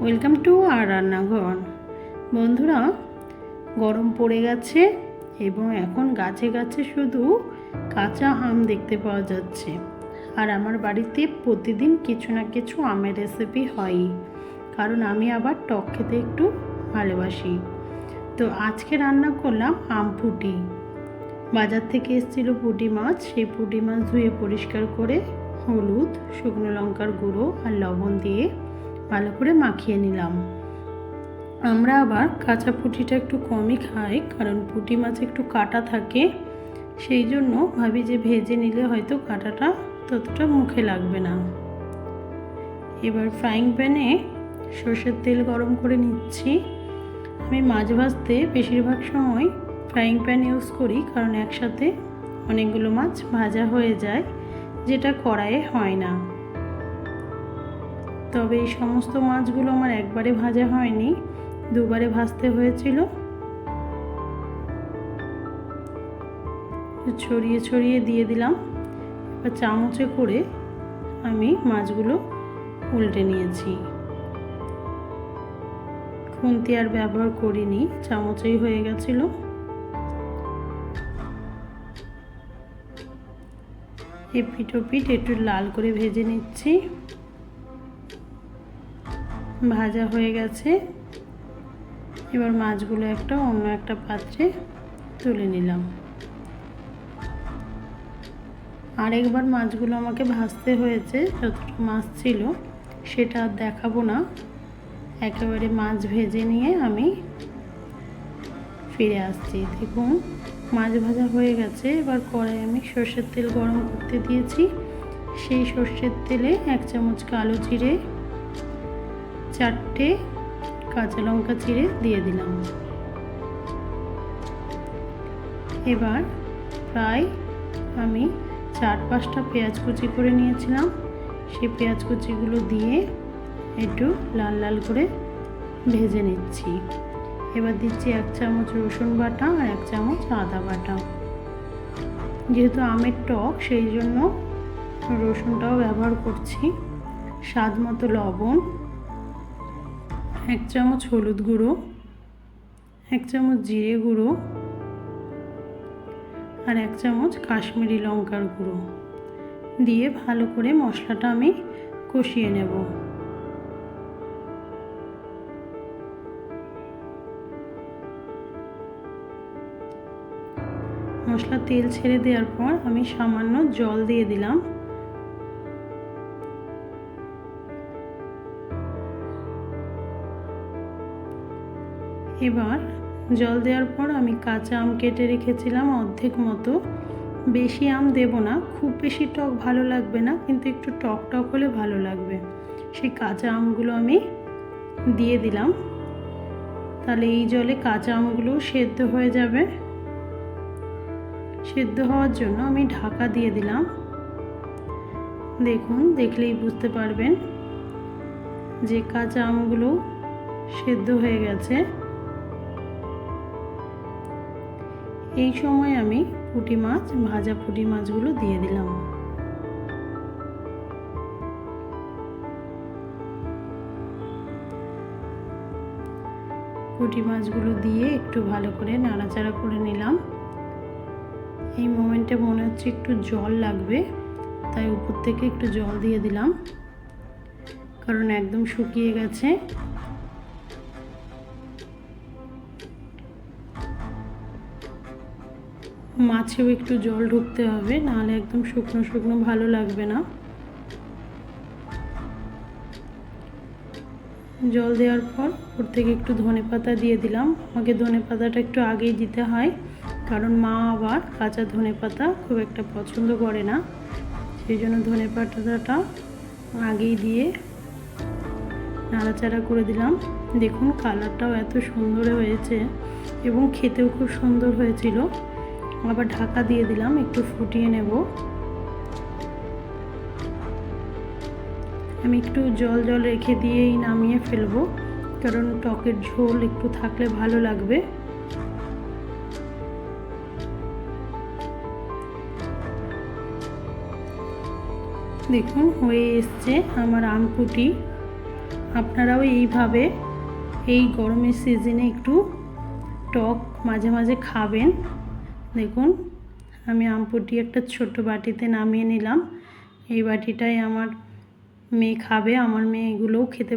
Welcome to আর রান্নাঘর। বন্ধুরা, গরম পড়ে গেছে এবং এখন গাছে গাছে শুধু কাঁচা আম দেখতে পাওয়া যাচ্ছে। আর আমার বাড়িতে প্রতিদিন কিছু না কিছু আমের রেসিপি হয়ই, কারণ আমি আবার টক খেতে একটু ভালোবাসি। তো আজকে রান্না করলাম আম পুটি। বাজার থেকে এসেছিলো পুঁটি মাছ। সেই পুঁটি মাছ ধুয়ে পরিষ্কার করে হলুদ, শুকনো লঙ্কার গুঁড়ো আর লবণ দিয়ে ভালো করে মাখিয়ে নিলাম। আমরা আবার কাঁচা পুঁটিটা একটু কমই খাই, কারণ পুঁটি মাছ একটু কাঁটা থাকে, সেই জন্য ভাবি যে ভেজে নিলে হয়তো কাঁটাটা ততটা মুখে লাগবে না। এবার ফ্রাইং প্যানে সর্ষের তেল গরম করে নিচ্ছি। আমি মাছ ভাজতে বেশিরভাগ সময় ফ্রাইং প্যান ইউজ করি, কারণ একসাথে অনেকগুলো মাছ ভাজা হয়ে যায়, যেটা কড়াইয়ে হয় না। তবে এই সমস্ত মাছগুলো আমার একবারে ভাজা হয়নি, দুবারে ভাজতে হয়েছিল। ছড়িয়ে ছড়িয়ে দিয়ে দিলাম। এবার চামচে করে আমি মাছগুলো উল্টে নিয়েছি। খুন্তি আর ব্যবহার করিনি, চামচেই হয়ে গেছিল। এপিঠ ওপিঠ একটু লাল করে ভেজে নিচ্ছি। ভাজা হয়ে গেছে। এবার মাছগুলো অন্য একটা পাত্রে তুলে নিলাম। আরেকবার মাছগুলো আমাকে ভাজতে হয়েছে, যতটা মাছ ছিল সেটা আর দেখাবো না। একেবারে মাছ ভেজে নিয়ে আমি ফিরে আসছি। দেখুন, মাছ ভাজা হয়ে গেছে। এবার কড়াই আমি সর্ষের তেল গরম করতে দিয়েছি। সেই সর্ষের তেলে 1 চামচ কালো জিরে, 4টে কাঁচা লঙ্কা চিড়ে দিয়ে দিলাম। এবার প্রায় আমি 4-5টা পেঁয়াজ কুচি করে নিয়েছিলাম, সেই পেঁয়াজ কুচিগুলো দিয়ে একটু লাল লাল করে ভেজে নিচ্ছি। এবার দিচ্ছি 1 চামচ রসুন বাটা আর 1 চামচ আদা বাটা। যেহেতু আমের টক, সেই জন্য রসুনটাও ব্যবহার করছি। স্বাদ মতো লবণ, 1 চামচ হলুদ গুঁড়ো, 1 চামচ জিরে গুঁড়ো আর 1 চামচ কাশ্মীরি লঙ্কার গুঁড়ো দিয়ে ভালো করে মশলাটা আমি কষিয়ে নেব। মশলা তেল ছেড়ে দেওয়ার পর আমি সামান্য জল দিয়ে দিলাম। এবার জল দেওয়ার পর আমি কাঁচা আম কেটে রেখেছিলাম অর্ধেক মতো। বেশি আম দেব না, খুব বেশি টক ভালো লাগবে না, কিন্তু একটু টক টক হলে ভালো লাগবে। সেই কাঁচা আমগুলো আমি দিয়ে দিলাম। তাহলে এই জলে কাঁচা আমগুলো সেদ্ধ হয়ে যাবে। সেদ্ধ হওয়ার জন্য আমি ঢাকা দিয়ে দিলাম। দেখুন, দেখলেই বুঝতে পারবেন যে কাঁচা আমগুলো সেদ্ধ হয়ে গেছে। এই সময় আমি ভাজা পুঁটি মাছগুলো দিয়ে দিলাম। পুঁটি মাছগুলো দিয়ে একটু ভালো করে নাড়াচাড়া করে নিলাম। এই মোমেন্টে মনে হচ্ছে একটু জল লাগবে, তাই উপর থেকে একটু জল দিয়ে দিলাম, কারণ একদম শুকিয়ে গেছে। মাছেও একটু জল ঢুকতে হবে, নাহলে একদম শুকনো শুকনো ভালো লাগবে না। জল দেওয়ার পর ওর থেকে একটু ধনেপাতা দিয়ে দিলাম। আমাকে ধনেপাতাটা একটু আগেই দিতে হয়, কারণ মা আবার কাঁচা ধনেপাতা খুব একটা পছন্দ করে না, সেই জন্য ধনেপাতাটা আগেই দিয়ে নাড়াচাড়া করে দিলাম। দেখুন, কালারটাও এত সুন্দর হয়েছে এবং খেতেও খুব সুন্দর হয়েছিল। আবার ঢাকা দিয়ে দিলাম, একটু ফুটিয়ে নেব। আমি একটু জল জল রেখে দিয়েই নামিয়ে ফেলবো, কারণ টকের ঝোল একটু থাকলে ভালো লাগবে। দেখুন, হয়ে এসছে আমার আম পুটি। আপনারাও এইভাবে এই গরমের সিজনে একটু টক মাঝে মাঝে খাবেন। দেখুন আমি আমপুটি একটা ছোট বাটিতে নামিয়ে নিলাম। এই বাটিটাই আমার মেয়ে খাবে, আমার মেয়ে এগুলোও খেতে